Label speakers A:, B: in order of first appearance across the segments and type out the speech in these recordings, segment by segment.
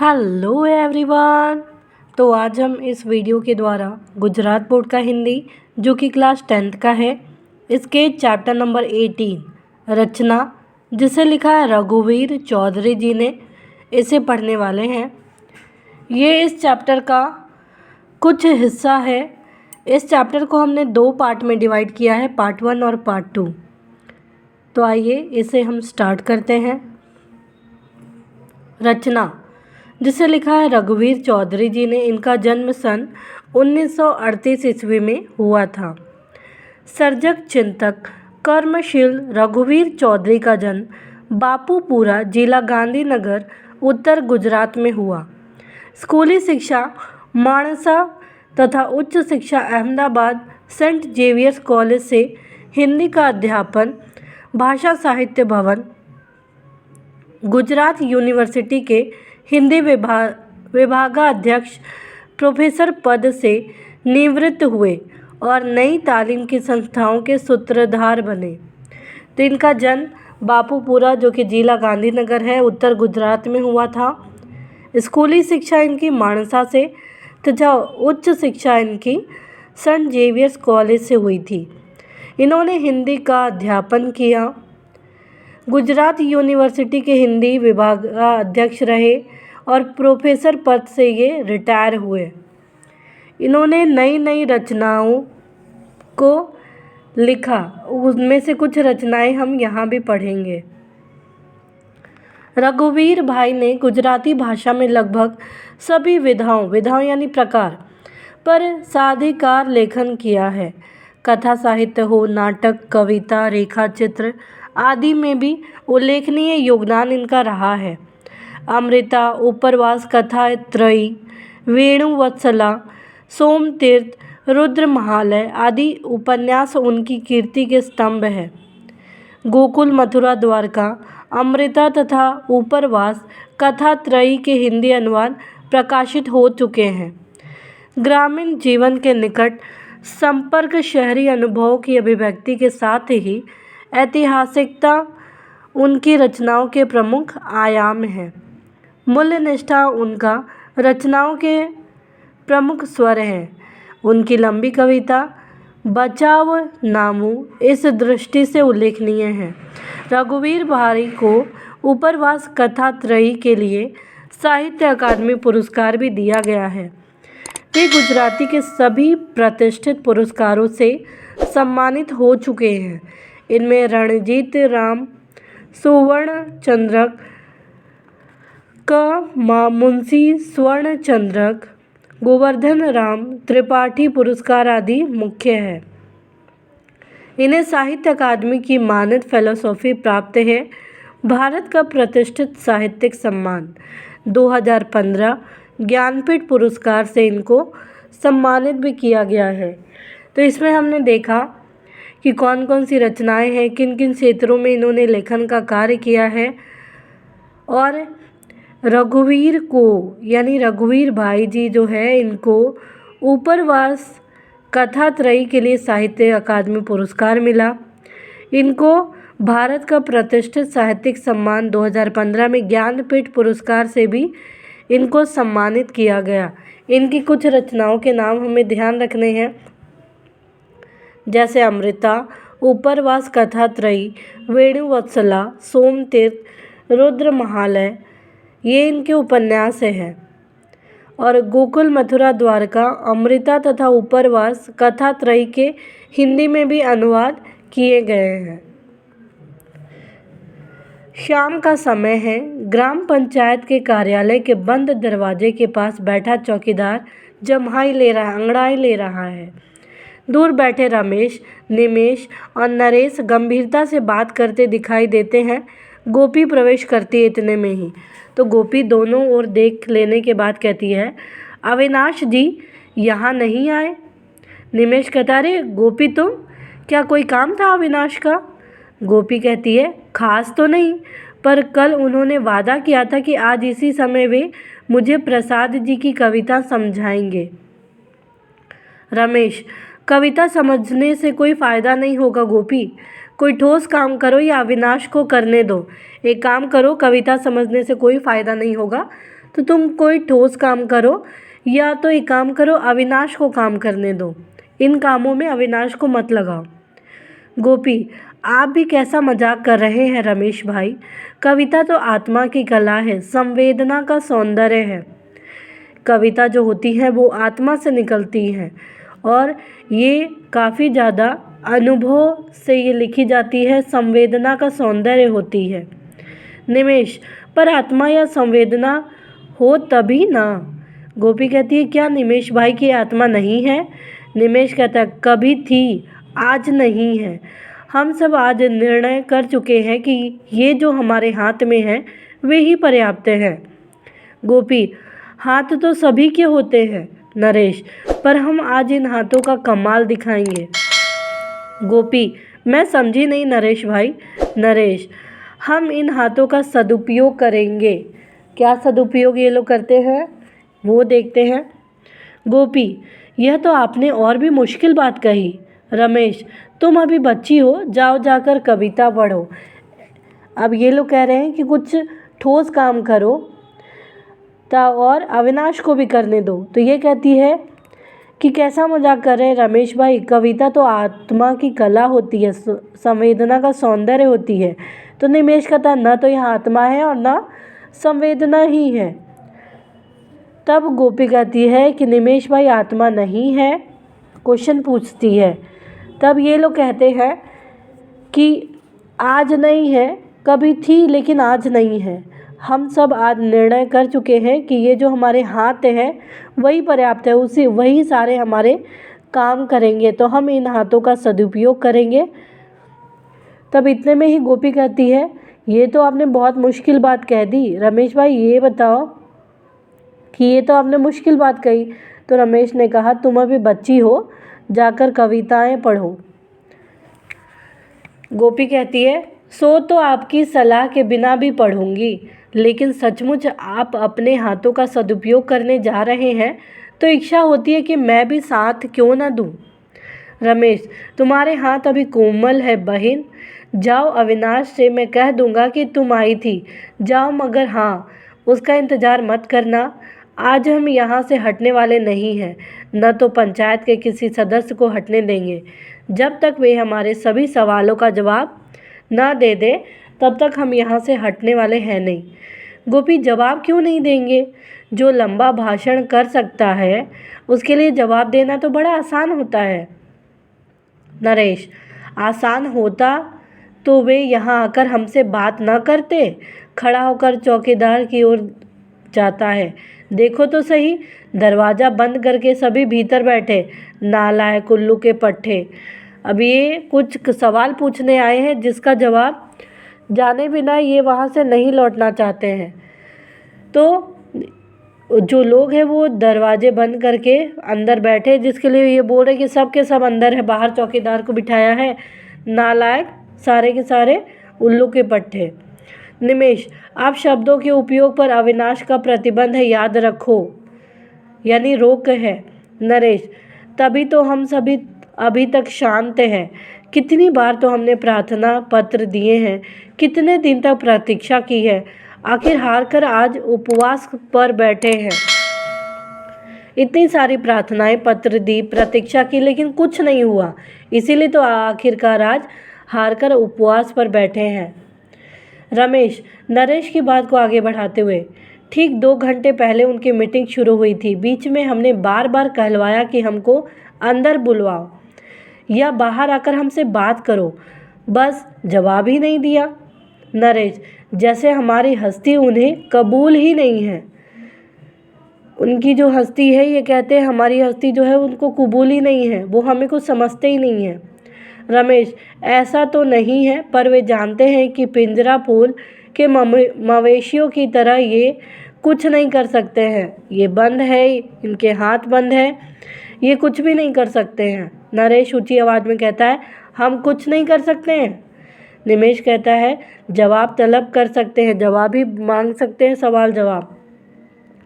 A: Hello everyone. तो आज हम इस वीडियो के द्वारा गुजरात बोर्ड का हिंदी जो कि क्लास 10th का है, इसके चैप्टर नंबर 18 रचना, जिसे लिखा है रघुवीर चौधरी जी ने, इसे पढ़ने वाले हैं। ये इस चैप्टर का कुछ हिस्सा है। इस चैप्टर को हमने 2 पार्ट में डिवाइड किया है, पार्ट 1 और पार्ट 2। तो आइए इसे हम स्टार्ट करते हैं। रचना, जिसे लिखा है रघुवीर चौधरी जी ने, इनका जन्म सन 1938 ईस्वी में हुआ था। सर्जक चिंतक कर्मशील रघुवीर चौधरी का जन्म बापूपुरा, जिला गांधीनगर, उत्तर गुजरात में हुआ। स्कूली शिक्षा माणसा तथा उच्च शिक्षा अहमदाबाद सेंट जेवियर्स कॉलेज से हिंदी का अध्यापन भाषा साहित्य भवन, गुजरात यूनिवर्सिटी के हिंदी विभागाध्यक्ष प्रोफेसर पद से निवृत्त हुए और नई तालीम की संस्थाओं के सूत्रधार बने। तो इनका जन्म बापूपुरा, जो कि जिला गांधीनगर है, उत्तर गुजरात में हुआ था। स्कूली शिक्षा इनकी माणसा से तथा उच्च शिक्षा इनकी सेंट जेवियर्स कॉलेज से हुई थी। इन्होंने हिंदी का अध्यापन किया। गुजरात यूनिवर्सिटी के हिंदी विभागाध्यक्ष रहे और प्रोफेसर पद से ये रिटायर हुए। इन्होंने नई नई रचनाओं को लिखा, उनमें से कुछ रचनाएं हम यहाँ भी पढ़ेंगे। रघुवीर भाई ने गुजराती भाषा में लगभग सभी विधाओं यानी प्रकार पर साधिकार लेखन किया है। कथा साहित्य हो, नाटक, कविता, रेखा चित्र आदि में भी उल्लेखनीय योगदान इनका रहा है। अमृता, उपरवास, कथा त्रयी, वेणुवत्सला, सोमतीर्थ, रुद्र महालय आदि उपन्यास उनकी कीर्ति के स्तंभ है। गोकुल, मथुरा, द्वारका, अमृता तथा उपरवास कथा त्रयी के हिंदी अनुवाद प्रकाशित हो चुके हैं। ग्रामीण जीवन के निकट संपर्क शहरी अनुभवों की अभिव्यक्ति के साथ ही ऐतिहासिकता उनकी रचनाओं के प्रमुख आयाम हैं। मूल्य निष्ठा उनका रचनाओं के प्रमुख स्वर हैं। उनकी लंबी कविता बचाव नामू इस दृष्टि से उल्लेखनीय है। रघुवीर भाई को उपरवास कथा त्रयी के लिए साहित्य अकादमी पुरस्कार भी दिया गया है। वे गुजराती के सभी प्रतिष्ठित पुरस्कारों से सम्मानित हो चुके हैं। इनमें रणजीत राम सुवर्ण चंद्रक का मुंशी स्वर्ण चंद्रक, गोवर्धन राम त्रिपाठी पुरस्कार आदि मुख्य है। इन्हें साहित्य अकादमी की मानद फेलोसॉफी प्राप्त है। भारत का प्रतिष्ठित साहित्यिक सम्मान 2015 ज्ञानपीठ पुरस्कार से इनको सम्मानित भी किया गया है। तो इसमें हमने देखा कि कौन कौन सी रचनाएं हैं, किन किन क्षेत्रों में इन्होंने लेखन का कार्य किया है। और रघुवीर को यानी रघुवीर भाई जी जो है, इनको उपरवास कथा त्रयी के लिए साहित्य अकादमी पुरस्कार मिला। इनको भारत का प्रतिष्ठित साहित्यिक सम्मान 2015 में ज्ञानपीठ पुरस्कार से भी इनको सम्मानित किया गया। इनकी कुछ रचनाओं के नाम हमें ध्यान रखने हैं, जैसे अमृता, उपरवास कथा त्रयी, वेणुवत्सला, सोमतीर्थ, रुद्र महालय, ये इनके उपन्यास हैं। और गोकुल, मथुरा, द्वारका, अमृता तथा उपरवास कथा त्रयी के हिंदी में भी अनुवाद किए गए हैं। शाम का समय है। ग्राम पंचायत के कार्यालय के बंद दरवाजे के पास बैठा चौकीदार अंगड़ाई ले रहा है। दूर बैठे रमेश, निमेश और नरेश गंभीरता से बात करते दिखाई देते हैं। गोपी प्रवेश करती है इतने में ही। तो गोपी दोनों ओर देख लेने के बाद कहती है, अविनाश जी यहाँ नहीं आए? निमेश कहता, अरे गोपी तुम, क्या कोई काम था अविनाश का? गोपी कहती है, खास तो नहीं, पर कल उन्होंने वादा किया था कि आज इसी समय वे मुझे प्रसाद जी की कविता समझाएंगे। रमेश, कविता समझने से कोई फ़ायदा नहीं होगा गोपी, कोई ठोस काम करो या अविनाश को करने दो। एक काम करो, कविता समझने से कोई फ़ायदा नहीं होगा, तो तुम कोई ठोस काम करो, या तो एक काम करो, अविनाश को काम करने दो। इन कामों में अविनाश को मत लगाओ। गोपी, आप भी कैसा मजाक कर रहे हैं रमेश भाई। कविता तो आत्मा की कला है, संवेदना का सौंदर्य है। कविता जो होती है वो आत्मा से निकलती है, और ये काफ़ी ज़्यादा अनुभव से ये लिखी जाती है, संवेदना का सौंदर्य होती है। निमेष, पर आत्मा या संवेदना हो तभी ना। गोपी कहती है, क्या निमेष भाई की आत्मा नहीं है? निमेष कहता है, कभी थी, आज नहीं है। हम सब आज निर्णय कर चुके हैं कि ये जो हमारे हाथ में है वे ही पर्याप्त हैं। गोपी, हाथ तो सभी के होते हैं नरेश, पर हम आज इन हाथों का कमाल दिखाएंगे। गोपी, मैं समझी नहीं नरेश भाई। नरेश, हम इन हाथों का सदुपयोग करेंगे। क्या सदुपयोग ये लोग करते हैं वो देखते हैं। गोपी, यह तो आपने और भी मुश्किल बात कही। रमेश, तुम अभी बच्ची हो, जाओ जाकर कविता पढ़ो। अब ये लोग कह रहे हैं कि कुछ ठोस काम करो और अविनाश को भी करने दो। तो ये कहती है कि कैसा मजाक कर रहे हैं रमेश भाई, कविता तो आत्मा की कला होती है, संवेदना का सौंदर्य होती है। तो निमेश कहता, न तो यह आत्मा है और न संवेदना ही है। तब गोपी कहती है कि निमेश भाई आत्मा नहीं है, क्वेश्चन पूछती है। तब ये लोग कहते हैं कि आज नहीं है, कभी थी लेकिन आज नहीं है। हम सब आज निर्णय कर चुके हैं कि ये जो हमारे हाथ है वही पर्याप्त है, उसी वही सारे हमारे काम करेंगे, तो हम इन हाथों का सदुपयोग करेंगे। तब इतने में ही गोपी कहती है, ये तो आपने बहुत मुश्किल बात कह दी। रमेश भाई ये बताओ कि ये तो आपने मुश्किल बात कही। तो रमेश ने कहा, तुम अभी बच्ची हो, जाकर कविताएं पढ़ो। गोपी कहती है, सो तो आपकी सलाह के बिना भी पढ़ूंगी, लेकिन सचमुच आप अपने हाथों का सदुपयोग करने जा रहे हैं तो इच्छा होती है कि मैं भी साथ क्यों ना दूं। रमेश, तुम्हारे हाथ अभी कोमल है बहन, जाओ अविनाश से मैं कह दूंगा कि तुम आई थी, जाओ, मगर हाँ, उसका इंतज़ार मत करना। आज हम यहाँ से हटने वाले नहीं हैं, न तो पंचायत के किसी सदस्य को हटने देंगे। जब तक वे हमारे सभी सवालों का जवाब न दे दे तब तक हम यहाँ से हटने वाले हैं नहीं। गोपी, जवाब क्यों नहीं देंगे? जो लंबा भाषण कर सकता है उसके लिए जवाब देना तो बड़ा आसान होता है। नरेश, आसान होता तो वे यहाँ आकर हमसे बात न करते। खड़ा होकर चौकीदार की ओर जाता है, देखो तो सही, दरवाज़ा बंद करके सभी भीतर बैठे, नालायक उल्लू के पट्टे। अब ये कुछ सवाल पूछने आए हैं जिसका जवाब जाने बिना ये वहाँ से नहीं लौटना चाहते हैं। तो जो लोग हैं वो दरवाजे बंद करके अंदर बैठे, जिसके लिए ये बोल रहे कि सब के सब अंदर है, बाहर चौकीदार को बिठाया है, नालायक सारे के सारे उल्लू के पट्टे। निमेश, आप शब्दों के उपयोग पर अविनाश का प्रतिबंध है, याद रखो, यानी रोक है। नरेश, तभी तो हम सभी अभी तक शांत हैं। कितनी बार तो हमने प्रार्थना पत्र दिए हैं, कितने दिन तक प्रतीक्षा की है, आखिर हार कर आज उपवास पर बैठे हैं। इतनी सारी प्रार्थनाएं पत्र दी, प्रतीक्षा की, लेकिन कुछ नहीं हुआ, इसीलिए तो आखिरकार आज हार कर उपवास पर बैठे हैं। रमेश, नरेश की बात को आगे बढ़ाते हुए, ठीक 2 घंटे पहले उनकी मीटिंग शुरू हुई थी। बीच में हमने बार बार कहलवाया कि हमको अंदर बुलवाओ या बाहर आकर हमसे बात करो, बस जवाब ही नहीं दिया। नरेश, जैसे हमारी हस्ती उन्हें कबूल ही नहीं है। उनकी जो हस्ती है, ये कहते हैं हमारी हस्ती जो है उनको कबूल ही नहीं है, वो हमें कुछ समझते ही नहीं है। रमेश, ऐसा तो नहीं है, पर वे जानते हैं कि पिंजरा फूल के मवेशियों की तरह ये कुछ नहीं कर सकते हैं। ये बंद है, इनके हाथ बंद है, ये कुछ भी नहीं कर सकते हैं। नरेश ऊंची आवाज़ में कहता है, हम कुछ नहीं कर सकते हैं। निमेश कहता है, जवाब तलब कर सकते हैं, जवाब ही मांग सकते हैं, सवाल जवाब।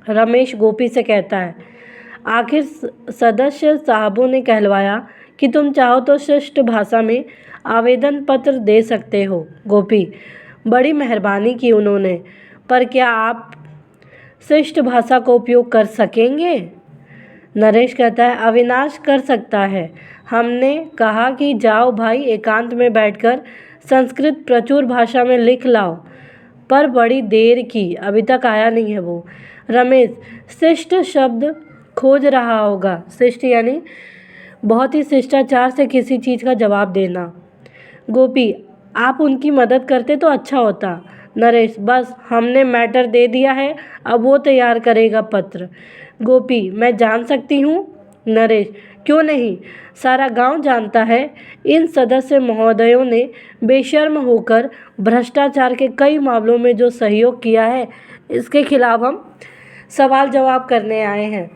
A: रमेश गोपी से कहता है, आखिर सदस्य साहबों ने कहलवाया कि तुम चाहो तो शिष्ट भाषा में आवेदन पत्र दे सकते हो। गोपी, बड़ी मेहरबानी की उन्होंने, पर क्या आप शिष्ट भाषा का उपयोग कर सकेंगे? नरेश कहता है अविनाश कर सकता है। हमने कहा कि जाओ भाई एकांत में बैठकर संस्कृत प्रचुर भाषा में लिख लाओ, पर बड़ी देर की, अभी तक आया नहीं है वो। रमेश शिष्ट शब्द खोज रहा होगा। शिष्ट यानी बहुत ही शिष्टाचार से किसी चीज़ का जवाब देना। गोपी आप उनकी मदद करते तो अच्छा होता। नरेश बस हमने मैटर दे दिया है, अब वो तैयार करेगा पत्र। गोपी मैं जान सकती हूँ? नरेश क्यों नहीं, सारा गांव जानता है। इन सदस्य महोदयों ने बेशर्म होकर भ्रष्टाचार के कई मामलों में जो सहयोग किया है, इसके खिलाफ हम सवाल जवाब करने आए हैं।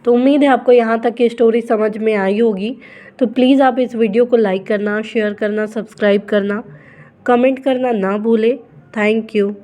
A: तो उम्मीद है आपको यहाँ तक की स्टोरी समझ में आई होगी। तो प्लीज़ आप इस वीडियो को लाइक करना, शेयर करना, सब्सक्राइब करना, कमेंट करना ना भूलें। Thank you.